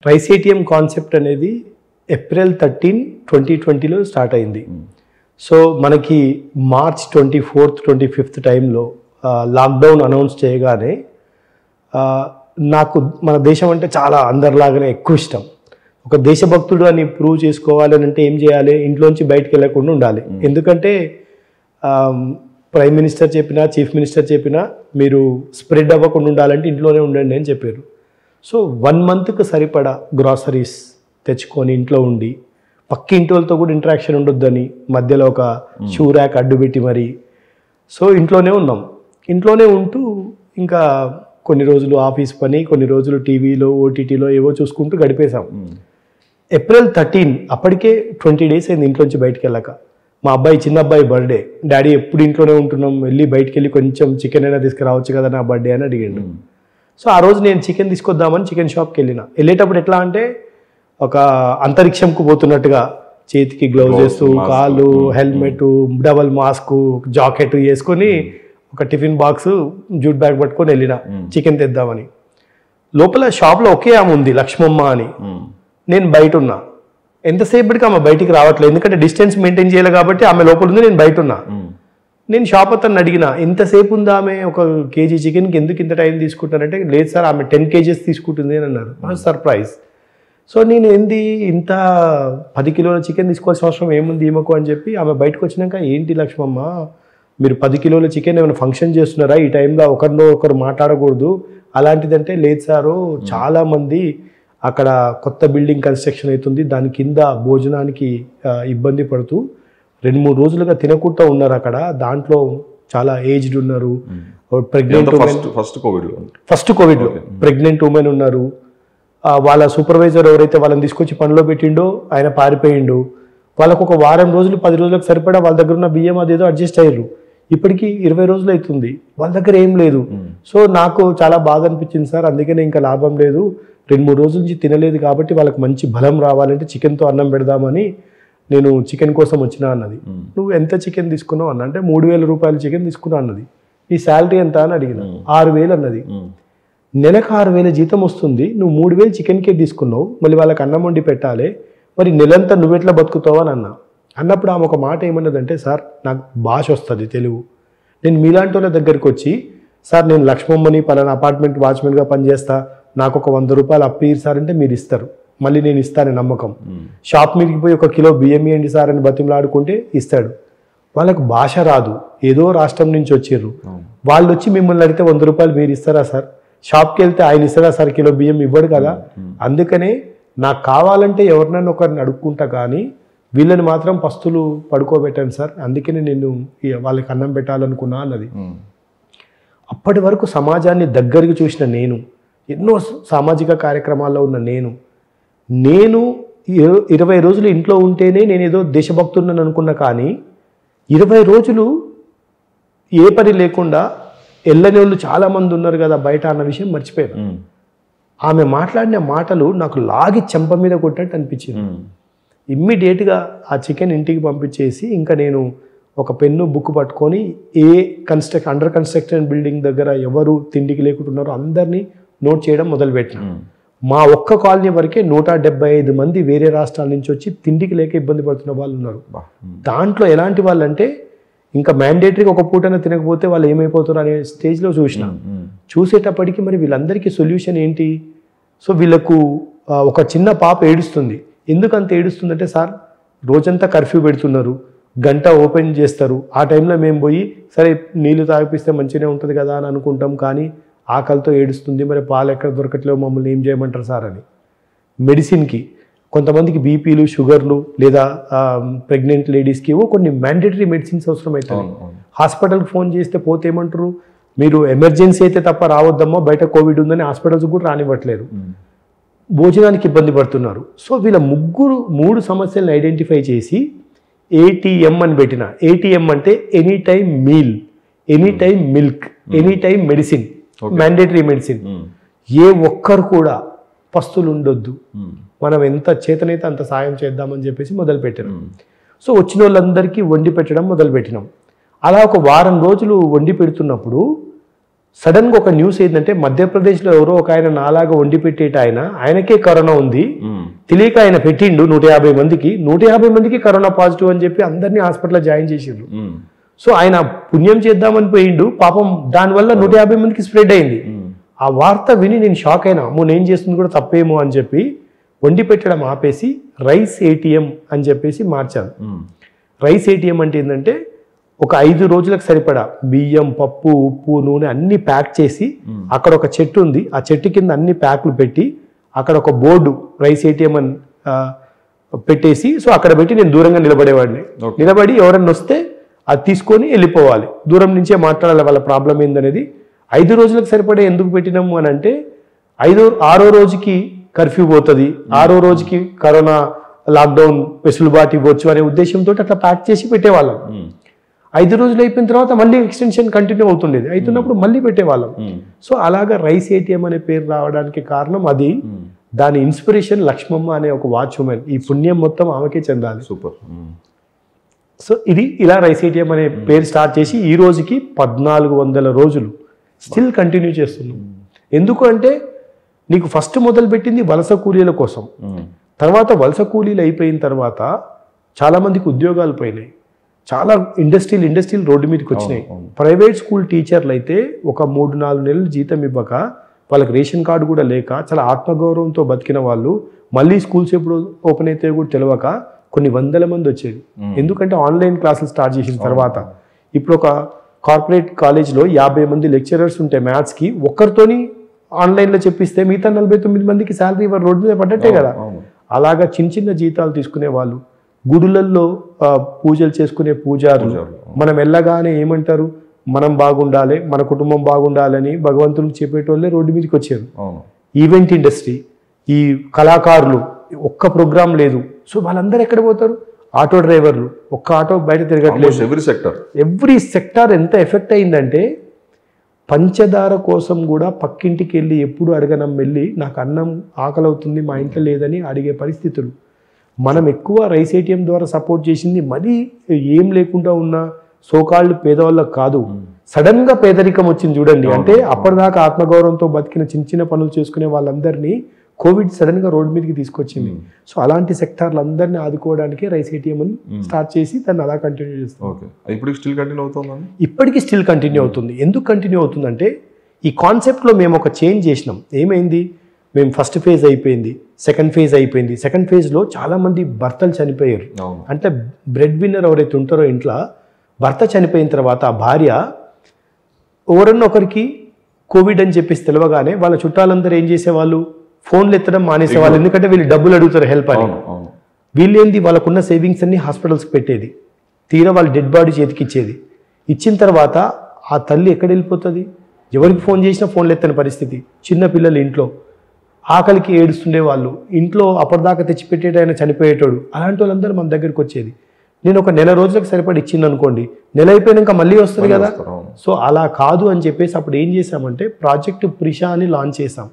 Rice ATM concept అనేది April 13, 2020లో start అయింది. So మనకి March 24th, 25th టైంలో లాక్డౌన్ అనౌన్స్ చేయగానే నాకు మన దేశం అంటే చాలా అందరిలాగానే ఎక్కువ ఇష్టం. ఒక దేశభక్తుడు అని ప్రూవ్ చేసుకోవాలి అంటే ఏం చేయాలి? ఇంట్లోంచి బయటకు వెళ్ళకుండా ఉండాలి. ఎందుకంటే ప్రైమ్ మినిస్టర్ చెప్పినా, చీఫ్ మినిస్టర్ చెప్పినా మీరు స్ప్రెడ్ అవ్వకుండా ఉండాలంటే ఇంట్లోనే ఉండండి అని చెప్పారు. సో 1 monthకి సరిపడా గ్రాసరీస్ తెచ్చుకొని ఇంట్లో ఉండి, పక్క ఇంటి వాళ్ళతో కూడా ఇంటరాక్షన్ ఉండొద్దని మధ్యలో ఒక షూ ర్యాక్ అడ్డుపెట్టి మరి, సో ఇంట్లోనే ఉన్నాం. ఇంట్లోనే ఉంటూ ఇంకా కొన్ని రోజులు ఆఫీస్ పని, కొన్ని రోజులు టీవీలో, ఓటీటీలో ఏవో చూసుకుంటూ గడిపేశాం. April 13 అప్పటికే 20 days అయింది ఇంట్లోంచి బయటికి వెళ్ళాక. మా అబ్బాయి, చిన్న అబ్బాయి బర్త్డే. డాడీ ఎప్పుడు ఇంట్లోనే ఉంటున్నాం, వెళ్ళి బయటికి వెళ్ళి కొంచెం చికెన్ అయినా తీసుకురావచ్చు కదా నా బర్త్డే అని అడిగాడు. సో ఆ రోజు నేను చికెన్ తీసుకొద్దామని చికెన్ షాప్కి వెళ్ళేటప్పుడు ఎట్లా అంటే ఒక అంతరిక్షంకు పోతున్నట్టుగా చేతికి గ్లౌజ్ వేస్తూ, కాళ్ళు హెల్మెట్, డబల్ మాస్క్, జాకెట్ వేసుకొని ఒక టిఫిన్ బాక్స్, జూట్ బ్యాగ్ పట్టుకొని వెళ్ళిన చికెన్ తెద్దామని. లోపల షాప్లో ఒకే ఆమె ఉంది, లక్ష్మమ్మ అని. నేను బయట ఉన్నా. ఎంతసేపటికి ఆమె బయటికి రావట్లేదు, ఎందుకంటే డిస్టెన్స్ మెయింటైన్ చేయాలి కాబట్టి ఆమె లోపల ఉంది, నేను బయట ఉన్నా. నేను షాప్ అతను అడిగిన, ఎంతసేపు ఉంది ఆమె, 1 kg చికెన్కి ఎందుకు ఇంత టైం తీసుకుంటానంటే, లేదు సార్ ఆమె 10 kgs తీసుకుంటుంది అని అన్నారు. సర్ప్రైజ్. సో నేను ఏంది ఇంత 10 కిలోల చికెన్ తీసుకోవాల్సిన అవసరం ఏముంది ఈమెకు అని చెప్పి ఆమె బయటకు వచ్చినాక, ఏంటి లక్ష్మమ్మ మీరు 10 కిలోల చికెన్ ఏమైనా ఫంక్షన్ చేస్తున్నారా, ఈ టైంలో ఒకరిలో ఒకరు మాట్లాడకూడదు అలాంటిదంటే, లేదు సారు చాలామంది అక్కడ కొత్త బిల్డింగ్ కన్స్ట్రక్షన్ అవుతుంది, దాని కింద భోజనానికి ఇబ్బంది పడుతూ 2-3 రోజులుగా తినకుండా ఉన్నారు అక్కడ. దాంట్లో చాలా ఏజ్డ్ ఉన్నారు, ప్రెగ్నెంట్ ఫస్ట్ కోవిడ్లో ప్రెగ్నెంట్ ఉమెన్ ఉన్నారు. వాళ్ళ సూపర్వైజర్ ఎవరైతే వాళ్ళని తీసుకొచ్చి పనిలో పెట్టిండో ఆయన పారిపోయిండు. వాళ్ళకు ఒక వారం రోజులు 10 రోజులకు సరిపడా వాళ్ళ దగ్గర ఉన్న బియ్యం అదేదో అడ్జస్ట్ అయ్యారు. ఇప్పటికీ 20 రోజులు అవుతుంది, వాళ్ళ దగ్గర ఏం లేదు. సో నాకు చాలా బాధ అనిపించింది సార్, అందుకనే ఇంకా లాభం లేదు, 2-3 రోజుల నుంచి తినలేదు కాబట్టి వాళ్ళకి మంచి బలం రావాలంటే చికెన్తో అన్నం పెడదామని నేను చికెన్ కోసం వచ్చినా అన్నది. నువ్వు ఎంత చికెన్ తీసుకున్నావు అన్న అంటే 3,000 రూపాయలు చికెన్ తీసుకున్నా అన్నది. నీ శాలరీ ఎంత అని అడిగిన. 6,000 అన్నది. నెలకు 6,000 జీతం వస్తుంది, నువ్వు 3,000 చికెన్కే తీసుకున్నావు, మళ్ళీ వాళ్ళకి అన్నం వండి పెట్టాలి, మరి నెలంతా నువ్వెట్లా బతుకుతావు అని అన్నా. అన్నప్పుడు ఆమె ఒక మాట ఏమన్నదంటే, సార్ నాకు భాష వస్తుంది తెలుగు, నేను మీలాంటి వాళ్ళ దగ్గరికి వచ్చి, సార్ నేను లక్ష్మమ్మని పలానా అపార్ట్మెంట్ వాచ్మెన్గా పనిచేస్తా, నాకు ఒక 100 రూపాయలు అప్పిరు సార్ అంటే మీరు ఇస్తారు, మళ్ళీ నేను ఇస్తానని నమ్మకం. షాప్ మీదకి పోయి 1 కిలో బియ్యం ఇవ్వండి సార్ అని బతిమలాడుకుంటే ఇస్తాడు. వాళ్ళకు భాష రాదు, ఏదో రాష్ట్రం నుంచి వచ్చిర్రు, వాళ్ళు వచ్చి మిమ్మల్ని అడిగితే 100 రూపాయలు మీరు ఇస్తారా సార్, షాప్కి వెళ్తే ఆయన ఇస్తారా సార్ కిలో బియ్యం, ఇవ్వడు కదా. అందుకనే నాకు కావాలంటే ఎవరినైనా ఒకరిని అడుక్కుంటా కానీ వీళ్ళని మాత్రం పస్తులు పడుకోబెట్టాను సార్, అందుకనే నేను వాళ్ళకి అన్నం పెట్టాలనుకున్నా అన్నది. అప్పటి వరకు సమాజాన్ని దగ్గరికి చూసిన నేను, ఎన్నో సామాజిక కార్యక్రమాల్లో ఉన్న నేను 20 రోజులు ఇంట్లో ఉంటేనే నేను ఏదో దేశభక్తుడిని అనుకున్నా, కానీ 20 రోజులు ఏ పని లేకుండా వెళ్ళని వాళ్ళు చాలామంది ఉన్నారు కదా బయట అన్న విషయం మర్చిపోయాను. ఆమె మాట్లాడిన మాటలు నాకు లాగి చెంప మీద కొట్టినట్టు అనిపించింది. ఇమ్మీడియట్గా ఆ చికెన్ ఇంటికి పంపించేసి ఇంకా నేను ఒక పెన్ను, బుక్ పట్టుకొని అండర్ కన్స్ట్రక్షన్ బిల్డింగ్ దగ్గర ఎవరు తిండికి లేకుంటున్నారో అందరినీ నోట్ చేయడం మొదలుపెట్టిన. మా ఒక్క కాలనీ వరకే 175 మంది వేరే రాష్ట్రాల నుంచి వచ్చి తిండికి లేక ఇబ్బంది పడుతున్న వాళ్ళు ఉన్నారు. దాంట్లో ఎలాంటి వాళ్ళు అంటే ఇంకా మ్యాండేటరీగా ఒక పూటైనా తినకపోతే వాళ్ళు ఏమైపోతారు అనే స్టేజ్లో చూసేటప్పటికి మరి వీళ్ళందరికీ సొల్యూషన్ ఏంటి? సో వీళ్ళకు ఒక చిన్న పాప ఏడుస్తుంది. ఎందుకంత ఏడుస్తుందంటే, సార్ రోజంతా కర్ఫ్యూ పెడుతున్నారు, గంట ఓపెన్ చేస్తారు, ఆ టైంలో మేము పోయి సరే నీళ్ళు తాగిపిస్తే మంచిగానే ఉంటుంది కదా అని అనుకుంటాం, కానీ ఆకలితో ఏడుస్తుంది, మరి పాలు ఎక్కడ దొరకట్లేవు, మమ్మల్ని ఏం చేయమంటారు సార్ అని. మెడిసిన్కి కొంతమందికి బీపీలు, షుగర్లు, లేదా ప్రెగ్నెంట్ లేడీస్కి ఏవో కొన్ని మ్యాండేటరీ మెడిసిన్స్ అవసరం అవుతాయి. హాస్పిటల్కి ఫోన్ చేస్తే పోతే ఏమంటారు, మీరు ఎమర్జెన్సీ అయితే తప్ప రావద్దమ్మో, బయట కోవిడ్ ఉందని హాస్పిటల్స్ కూడా రానివ్వట్లేదు. భోజనానికి ఇబ్బంది పడుతున్నారు. సో వీళ్ళ 3 సమస్యలను ఐడెంటిఫై చేసి ఏటీఎం అని పెట్టిన. ఏటీఎం అంటే any time meal, any time milk, any time medicine, mandatory medicine. ఏ ఒక్కరు కూడా పస్తులు ఉండొద్దు, మనం ఎంత చేతనైతే అంత సాయం చేద్దామని చెప్పేసి మొదలుపెట్టాం. సో వచ్చిన వాళ్ళందరికీ వండి పెట్టడం మొదలుపెట్టినాం. అలా ఒక వారం రోజులు వండి పెడుతున్నప్పుడు సడన్గా ఒక న్యూస్ ఏంటంటే మధ్యప్రదేశ్లో ఎవరో ఒక ఆయన నాలాగా వండి పెట్టేట ఆయనకే కరోనా ఉంది, తెలియక ఆయన పెట్టిండు 150 మందికి, 150 మందికి కరోనా పాజిటివ్ అని చెప్పి అందరినీ హాస్పిటల్లో జాయిన్ చేసిండ్రు. సో ఆయన పుణ్యం చేద్దామని పోయిండు, పాపం దానివల్ల 150 మందికి స్ప్రెడ్ అయింది. ఆ వార్త విని నేను షాక్ అయినా, అమ్మో నేను చేస్తుంది కూడా తప్పేమో అని చెప్పి వండి పెట్టడం ఆపేసి రైస్ ఏటీఎం అని చెప్పేసి మార్చాను. రైస్ ఏటీఎం అంటే ఏంటంటే ఒక 5 రోజులకు సరిపడా బియ్యం, పప్పు, ఉప్పు, నూనె అన్ని ప్యాక్ చేసి అక్కడ ఒక చెట్టు ఉంది, ఆ చెట్టు కింద అన్ని ప్యాక్లు పెట్టి అక్కడ ఒక బోర్డు రైస్ ఏటీఎం అని పెట్టేసి, సో అక్కడ పెట్టి నేను దూరంగా నిలబడేవాడిని. నిలబడి ఎవరన్నా వస్తే అది తీసుకొని వెళ్ళిపోవాలి, దూరం నుంచే మాట్లాడాలి వాళ్ళ ప్రాబ్లం ఏందనేది. 5 రోజులకు సరిపడే ఎందుకు పెట్టినాము అని అంటే 6వ రోజుకి కర్ఫ్యూ పోతుంది, 6వ రోజుకి కరోనా లాక్డౌన్ వెసులుబాటు ఇవ్వచ్చు అనే ఉద్దేశంతో అట్లా ప్యాక్ చేసి పెట్టేవాళ్ళం. 5 రోజులు అయిపోయిన తర్వాత మళ్ళీ ఎక్స్టెన్షన్ కంటిన్యూ అవుతుండేది, అవుతున్నప్పుడు మళ్ళీ పెట్టేవాళ్ళం. సో అలాగా రైస్ ఏటీఎం అనే పేరు రావడానికి కారణం అది. దాని ఇన్స్పిరేషన్ లక్ష్మమ్మ అనే ఒక వాచ్ ఉమెన్, ఈ పుణ్యం మొత్తం ఆమెకే చెందాలి. సూపర్. సో ఇది ఇలా రైస్ ఏటీఎం అనే పేరు స్టార్ట్ చేసి ఈ రోజుకి 1400 రోజులు స్టిల్ కంటిన్యూ చేస్తున్నాం. ఎందుకు అంటే నీకు ఫస్ట్ మొదలు పెట్టింది వలస కూలీల కోసం, తర్వాత వలస కూలీలు అయిపోయిన తర్వాత చాలామందికి ఉద్యోగాలు పోయినాయి, చాలా ఇండస్ట్రీలు రోడ్డు మీదకి వచ్చినాయి. ప్రైవేట్ స్కూల్ టీచర్లు అయితే ఒక 3-4 నెలలు జీతం ఇవ్వక, వాళ్ళకి రేషన్ కార్డు కూడా లేక, చాలా ఆత్మగౌరవంతో బతికిన వాళ్ళు మళ్ళీ స్కూల్స్ ఎప్పుడు ఓపెన్ అయితే కూడా తెలియక కొన్ని 100 మంది వచ్చేది. ఎందుకంటే ఆన్లైన్ క్లాసులు స్టార్ట్ చేసిన తర్వాత ఇప్పుడు ఒక కార్పొరేట్ కాలేజ్లో 50 మంది లెక్చరర్స్ ఉంటే మ్యాథ్స్కి ఒక్కరితోని ఆన్లైన్లో చెప్పిస్తే మిగతా 49 మందికి శాలరీ రోడ్డు మీద పడ్డట్టే కదా. అలాగా చిన్న జీతాలు తీసుకునే వాళ్ళు, గుడులల్లో పూజలు చేసుకునే పూజారులు, మనం వెళ్ళగానే ఏమంటారు, మనం బాగుండాలి, మన కుటుంబం బాగుండాలని భగవంతునికి చెప్పేటోళ్ళే రోడ్డు మీదకి వచ్చారు. ఈవెంట్ ఇండస్ట్రీ, ఈ కళాకారులు, ఒక్క ప్రోగ్రాం లేదు. సో వాళ్ళందరూ ఎక్కడ పోతారు? ఆటో డ్రైవర్లు, ఒక్క ఆటో బయట తిరగట్లేదు. ఎవ్రీ సెక్టార్ ఎంత ఎఫెక్ట్ అయిందంటే పంచదార కోసం కూడా పక్కింటికి వెళ్ళి ఎప్పుడు అడగనం వెళ్ళి నాకు అన్నం ఆకలి అవుతుంది మా ఇంట్లో లేదని అడిగే పరిస్థితులు. మనం ఎక్కువ రైస్ ఏటీఎం ద్వారా సపోర్ట్ చేసింది మరీ ఏం లేకుండా ఉన్న సోకాళ్ళు పేదవాళ్ళకు కాదు, సడన్గా పేదరికం వచ్చింది చూడండి. అంటే అప్పటిదాకా ఆత్మగౌరవంతో బతికిన చిన్న పనులు చేసుకునే వాళ్ళందరినీ కోవిడ్ సడన్గా రోడ్డు మీదకి తీసుకొచ్చింది. సో అలాంటి సెక్టార్లు అందరినీ ఆదుకోవడానికి రైస్ ఏటీఎం అని స్టార్ట్ చేసి దాన్ని అలా కంటిన్యూ చేస్తాం. ఇప్పటికీ స్టిల్ కంటిన్యూ అవుతుంది. ఎందుకు కంటిన్యూ అవుతుందంటే ఈ కాన్సెప్ట్లో మేము ఒక చేంజ్ చేసినాం. ఏమైంది, మేము ఫస్ట్ ఫేజ్ అయిపోయింది, సెకండ్ ఫేజ్ అయిపోయింది. సెకండ్ ఫేజ్లో చాలామంది భర్తలు చనిపోయారు. అంటే బ్రెడ్ విన్నర్ ఎవరైతే ఉంటారో ఇంట్లో, భర్త చనిపోయిన తర్వాత ఆ భార్య ఎవరన్నా ఒకరికి కోవిడ్ అని చెప్పేసి తెలియగానే వాళ్ళ చుట్టాలందరూ ఏం చేసేవాళ్ళు, ఫోన్లు ఎత్తడం మానేసేవాళ్ళు. ఎందుకంటే వీళ్ళు డబ్బులు అడుగుతారు హెల్ప్ అని. వీళ్ళేంది, వాళ్ళకున్న సేవింగ్స్ అన్ని హాస్పిటల్స్కి పెట్టేది, తీరా వాళ్ళ డెడ్ బాడీ చేతికి ఇచ్చేది. ఇచ్చిన తర్వాత ఆ తల్లి ఎక్కడ వెళ్ళిపోతుంది, ఎవరికి ఫోన్ చేసినా ఫోన్లు ఎత్తని పరిస్థితి. చిన్న పిల్లలు ఇంట్లో ఆకలికి ఏడుస్తుండే వాళ్ళు, ఇంట్లో అప్పటిదాకా తెచ్చిపెట్టేట ఆయన చనిపోయేటోడు. అలాంటి వాళ్ళందరూ మన దగ్గరికి వచ్చేది. నేను ఒక నెల రోజులకు సరిపడి ఇచ్చింది అనుకోండి, నెల అయిపోయినాక మళ్ళీ వస్తుంది కదా. సో అలా కాదు అని చెప్పేసి అప్పుడు ఏం చేసామంటే ప్రాజెక్ట్ ప్రిషా అని లాంచ్ చేసాం.